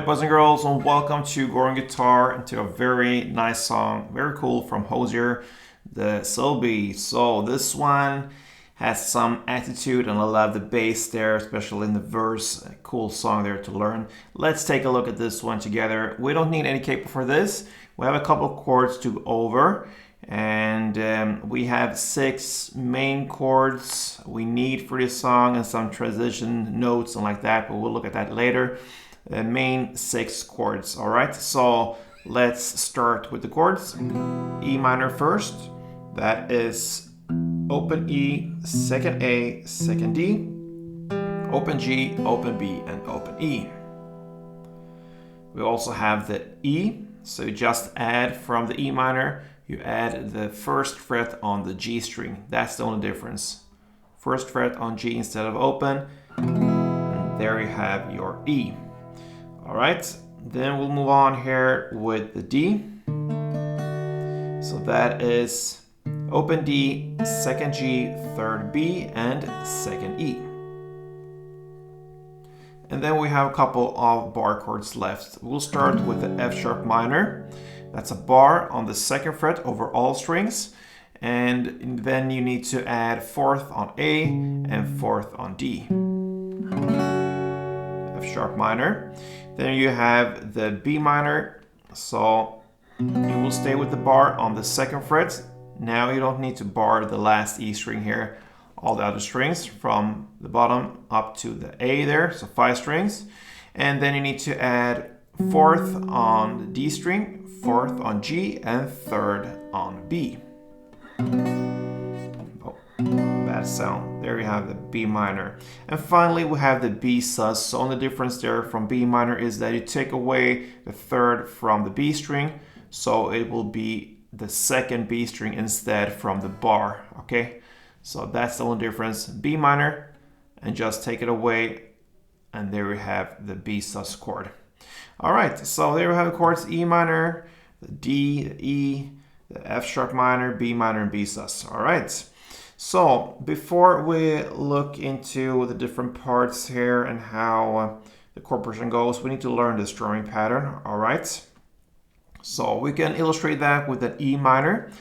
Alright, boys and girls, and welcome to Goran Guitar and to a very nice song, very cool, from Hozier, the Selby. So this one has some attitude and I love the bass there, especially in the verse. A cool song there to learn. Let's take a look at this one together. We don't need any capo for this. We have a couple of chords to go over, and we have 6 main chords we need for this song and some transition notes and like that, but we'll look at that later. The main 6 chords. All right, so let's start with the chords. E minor first, that is open E, second A, second D, open G, open B, and open E. We also have the E, so you just add from the E minor, you add the first fret on the G string. That's the only difference. First fret on G instead of open, and there you have your E. All right, then we'll move on here with the D. So that is open D, second G, third B, and second E. And then we have a couple of bar chords left. We'll start with the F sharp minor. That's a bar on the second fret over all strings. And then you need to add 4th on A and 4th on D. F sharp minor. Then you have the B minor, so you will stay with the bar on the second fret. Now you don't need to bar the last E string here, all the other strings from the bottom up to the A there, so 5 strings. And then you need to add 4th on the D string, 4th on G, and 3rd on B. Oh, bad sound. There you have the B minor. And finally we have the B sus. So only difference there from B minor is that you take away the 3rd from the B string, so it will be the second B string instead from the bar. Okay, so that's the only difference. B minor, and just take it away, and there we have the B sus chord. All right, so there we have the chords: E minor, the D, the E, the F sharp minor, B minor, and B sus. All right. So before we look into the different parts here and how the chord progression goes, we need to learn the strumming pattern. All right. So we can illustrate that with an E minor.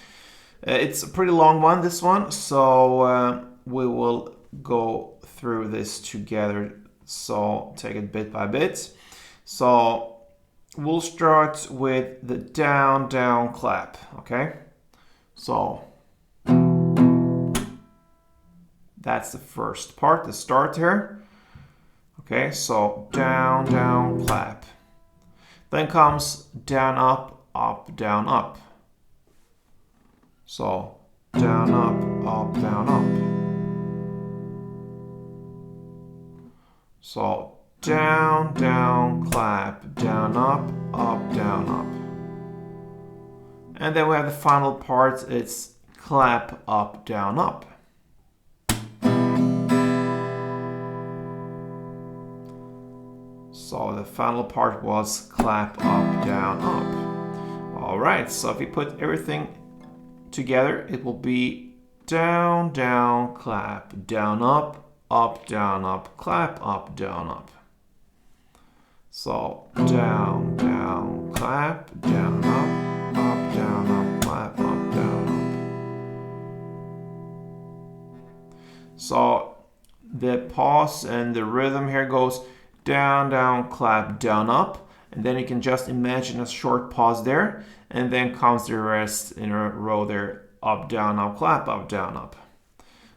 It's a pretty long one, this one. So we will go through this together. So take it bit by bit. So we'll start with the down, down clap. Okay. So that's the first part, the start here. Okay, so down, down, clap. Then comes down, up, down, up. So down, up, down, up. So down, down, clap, down, up, down, up. And then we have the final part, it's clap, up, down, up. So the final part was clap, up, down, up. All right, so if we put everything together, it will be down, down, clap, down, up, down, up, clap, up, down, up. So down, down, clap, down, up, clap, up, down, up. So the pause and the rhythm here goes down, down, clap, down, up, and then you can just imagine a short pause there, and then comes the rest in a row there, up, down, clap, up, down, up.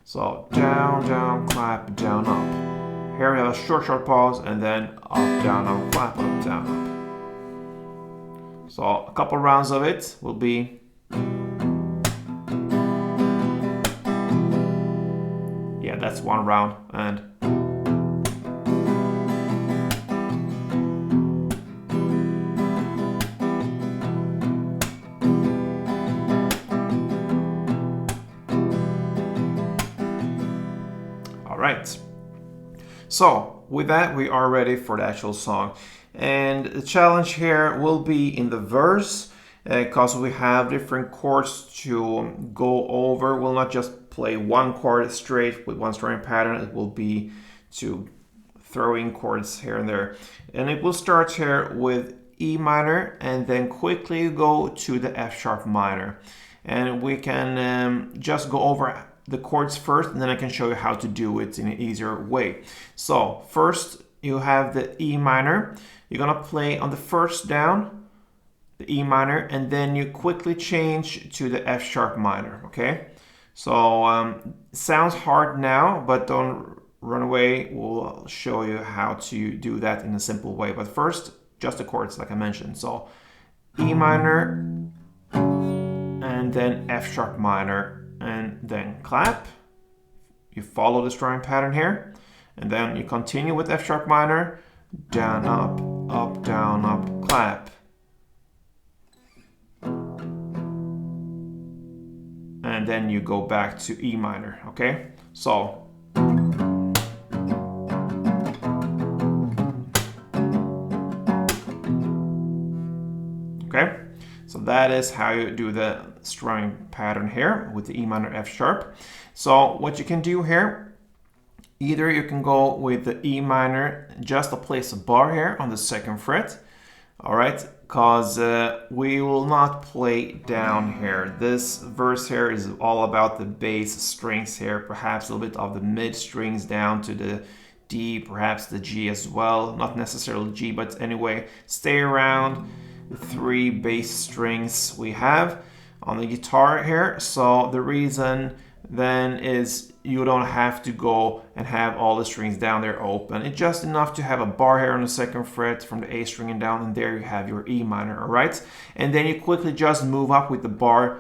So down, down, clap, down, up. Here we have a short pause, and then up, down, clap, up, down, up. So a couple rounds of it will be. Yeah, that's one round, and. Right. So with that, we are ready for the actual song. And the challenge here will be in the verse, because we have different chords to go over. We'll not just play one chord straight with one strumming pattern. It will be to throwing chords here and there. And it will start here with E minor and then quickly go to the F sharp minor. And we can just go over the chords first, and then I can show you how to do it in an easier way. So first you have the E minor. You're gonna play on the first down, the E minor, and then you quickly change to the F sharp minor, okay? So sounds hard now, but don't run away. We'll show you how to do that in a simple way. But first, just the chords like I mentioned. So E minor, and then F sharp minor, and then clap. You follow the strumming pattern here, and then you continue with F sharp minor, down, up, down, up, clap. And then you go back to E minor, okay? So okay, so that is how you do the strumming pattern here with the E minor F sharp. So what you can do here, either you can go with the E minor, just to place a bar here on the second fret, all right, because we will not play down here. This verse here is all about the bass strings here, perhaps a little bit of the mid strings down to the D, perhaps the G as well, not necessarily G, but anyway, stay around the 3 bass strings we have on the guitar here. So the reason then is you don't have to go and have all the strings down there open. It's just enough to have a bar here on the second fret from the A string and down, and there you have your E minor, all right? And then you quickly just move up with the bar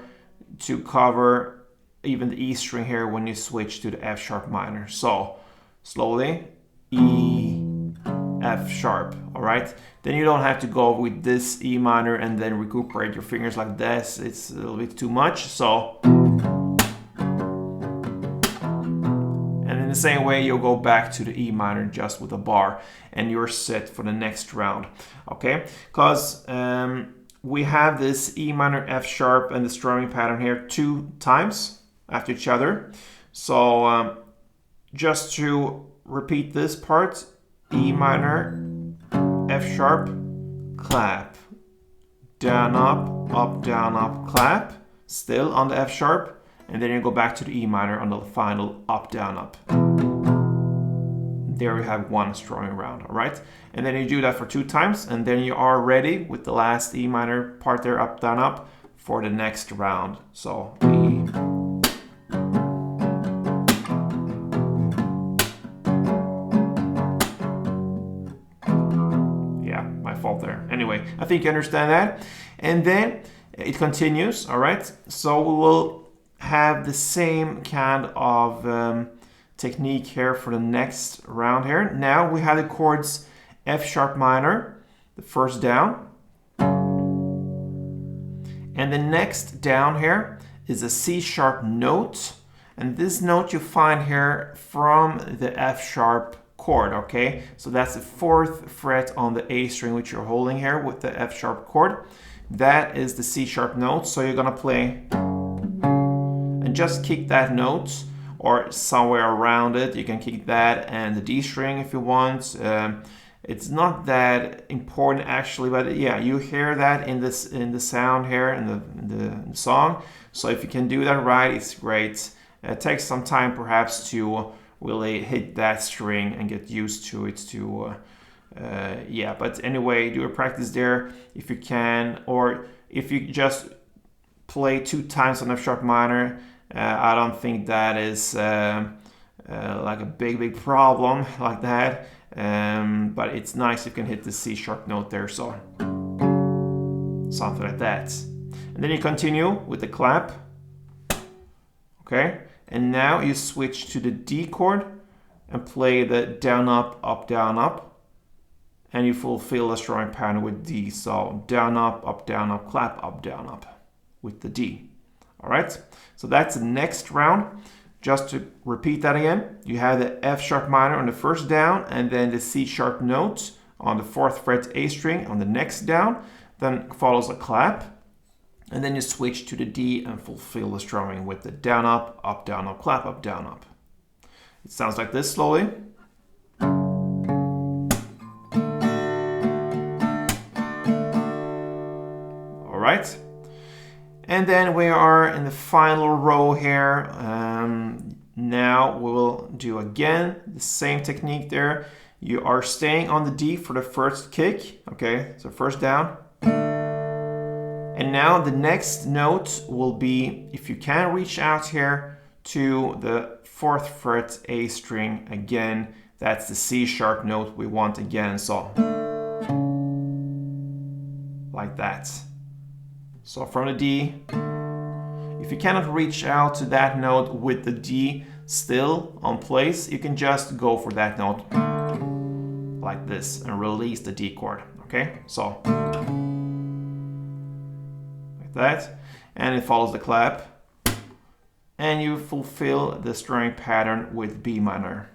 to cover even the E string here when you switch to the F sharp minor. So slowly, E, F sharp, all right? Then you don't have to go with this E minor and then recuperate your fingers like this. It's a little bit too much. So, and in the same way, you'll go back to the E minor just with a bar, and you're set for the next round, okay? Because we have this E minor, F sharp, and the strumming pattern here 2 times after each other. So just to repeat this part, E minor, F sharp, clap, down, up, down, up, clap, still on the F sharp, and then you go back to the E minor on the final up, down, up. There you have 1 strumming round, all right? And then you do that for 2 times, and then you are ready with the last E minor part there, up, down, up, for the next round. So E. There. Anyway, I think you understand that. And then it continues, all right? So we will have the same kind of technique here for the next round here. Now we have the chords F sharp minor, the first down. And the next down here is a C sharp note. And this note you find here from the F sharp chord, okay? So that's the 4th fret on the A string which you're holding here with the F sharp chord. That is the C sharp note. So you're gonna play and just kick that note or somewhere around it. You can kick that and the D string if you want. It's not that important actually, but yeah, you hear that in the sound here in the song. So if you can do that right, it's great. It takes some time perhaps to really hit that string and get used to it yeah, but anyway, do a practice there if you can, or if you just play 2 times on F sharp minor, I don't think that is like a big problem like that, but it's nice if you can hit the C sharp note there, so something like that. And then you continue with the clap, okay? And now you switch to the D chord and play the down, up, down, up. And you fulfill the strumming pattern with D. So down, up, clap, up, down, up with the D. All right, so that's the next round. Just to repeat that again, you have the F sharp minor on the first down and then the C sharp note on the 4th fret A string on the next down. Then follows a clap. And then you switch to the D and fulfill the strumming with the down, up, down, up, clap, up, down, up. It sounds like this slowly. All right. And then we are in the final row here. Now we will do again the same technique there. You are staying on the D for the first kick. Okay, so first down. And now the next note will be, if you can reach out here to the 4th fret A string again, that's the C sharp note we want again. So like that. So from the D, if you cannot reach out to that note with the D still on place, you can just go for that note like this and release the D chord. Okay, so like that, and it follows the clap, and you fulfill the strumming pattern with B minor.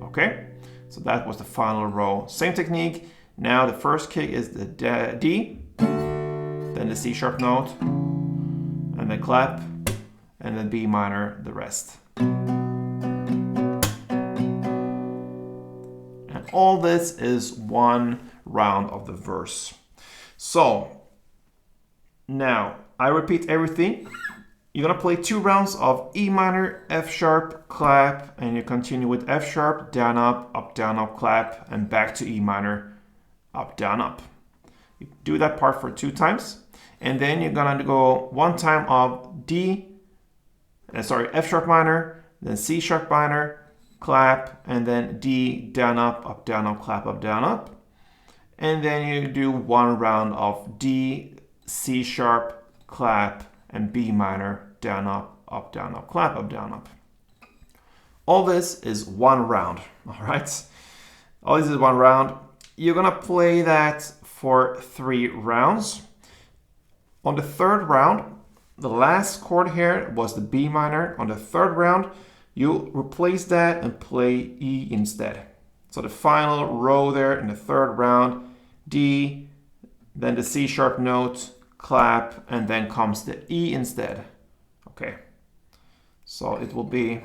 Okay, so that was the final row. Same technique. Now the first kick is the D, then the C sharp note, and then clap, and then B minor, the rest. And all this is one round of the verse. So now I repeat everything. You're gonna play 2 rounds of E minor, F sharp, clap, and you continue with F sharp, down, up, clap, and back to E minor, up, down, up. You do that part for 2 times, and then you're gonna go 1 time of F sharp minor, then C sharp minor, clap, and then D, down, up, clap, up, down, up. And then you do 1 round of D, C sharp, clap, and B minor, down, up, clap, up, down, up. All this is 1 round, all right? All this is 1 round. You're gonna play that for 3 rounds. On the 3rd round, the last chord here was the B minor. On the 3rd round, you replace that and play E instead. So the final row there in the 3rd round, D, then the C sharp note, clap, and then comes the E instead. Okay, so it will be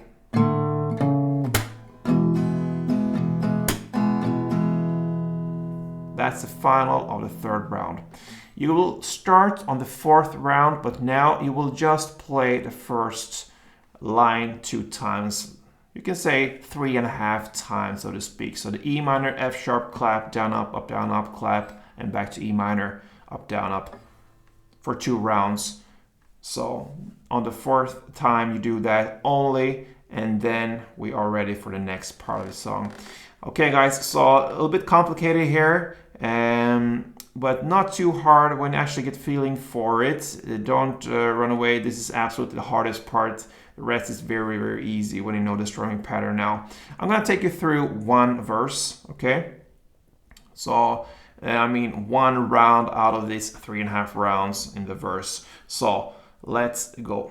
that's the final of the 3rd round. You will start on the 4th round, but now you will just play the first line 2 times. You can say 3.5 times, so to speak. So the E minor, F sharp, clap, down, up, clap, and back to E minor, up, for 2 rounds. So on the 4th time, you do that only, and then we are ready for the next part of the song. Okay, guys, so a little bit complicated here, but not too hard when you actually get feeling for it. Don't run away. This is absolutely the hardest part. The rest is very, very easy when you know the strumming pattern now. I'm going to take you through 1 verse, okay? So, 1 round out of these 3.5 rounds in the verse. So, let's go.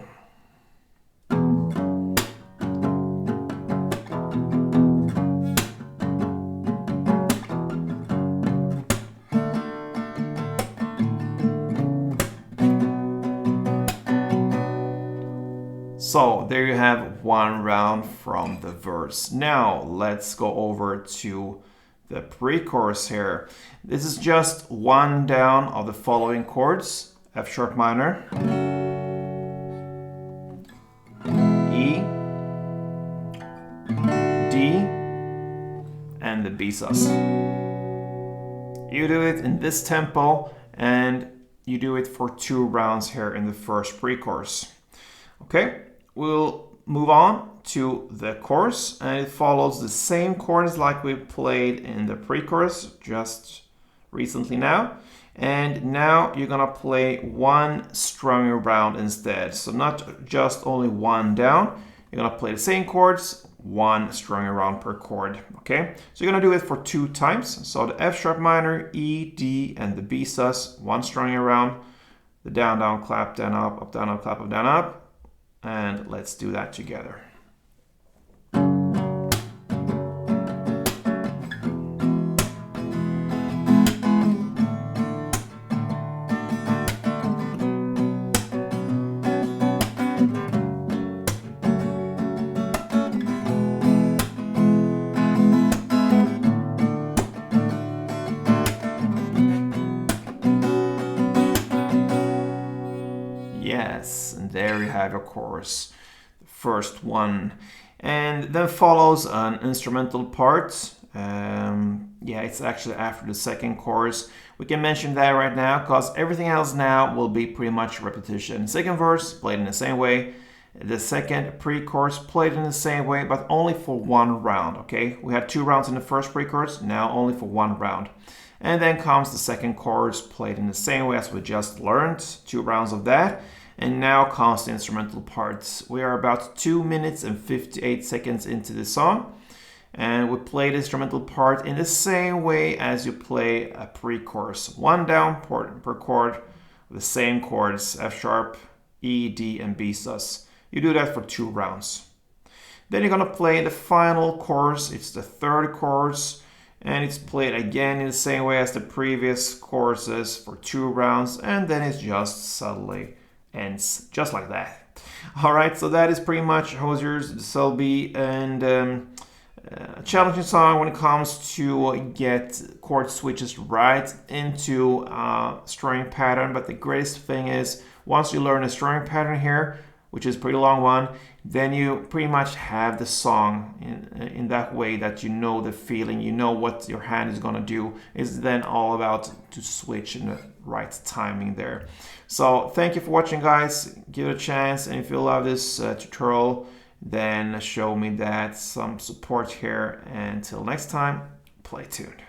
So there you have 1 round from the verse. Now let's go over to the pre-chorus here. This is just 1 down of the following chords: F sharp minor, E, D, and the B sus. You do it in this tempo, and you do it for 2 rounds here in the first pre-chorus. Okay, we'll move on to the chorus, and it follows the same chords like we played in the pre-chorus just recently now. And now you're gonna play 1 strumming round instead. So not just only 1 down, you're gonna play the same chords, 1 strumming round per chord, okay? So you're gonna do it for 2 times. So the F sharp minor, E, D, and the B sus, 1 strumming around, the down, down, clap, down, up, clap, up, down, up. And let's do that together. Yes, and there you have your chorus, the first one. And then follows an instrumental part. Yeah, it's actually after the second chorus. We can mention that right now because everything else now will be pretty much repetition. Second verse played in the same way. The second pre-chorus played in the same way, but only for one round, okay? We had 2 rounds in the first pre-chorus, now only for 1 round. And then comes the second chorus played in the same way as we just learned, 2 rounds of that. And now comes the instrumental parts. We are about 2 minutes and 58 seconds into the song. And we play the instrumental part in the same way as you play a pre-chorus. 1 down per chord, with the same chords, F sharp, E, D, and B sus. You do that for 2 rounds. Then you're gonna play the final chorus. It's the third chorus, and it's played again in the same way as the previous choruses for 2 rounds, and then it just suddenly ends just like that. All right, so that is pretty much Hozier's Selby, and a challenging song when it comes to get chord switches right into strumming pattern. But the greatest thing is once you learn a strumming pattern here, which is a pretty long one, then you pretty much have the song in that way that you know the feeling, you know what your hand is gonna do. It's then all about to switch in the right timing there. So thank you for watching, guys. Give it a chance, and if you love this tutorial, then show me that some support here. Until next time, play tuned.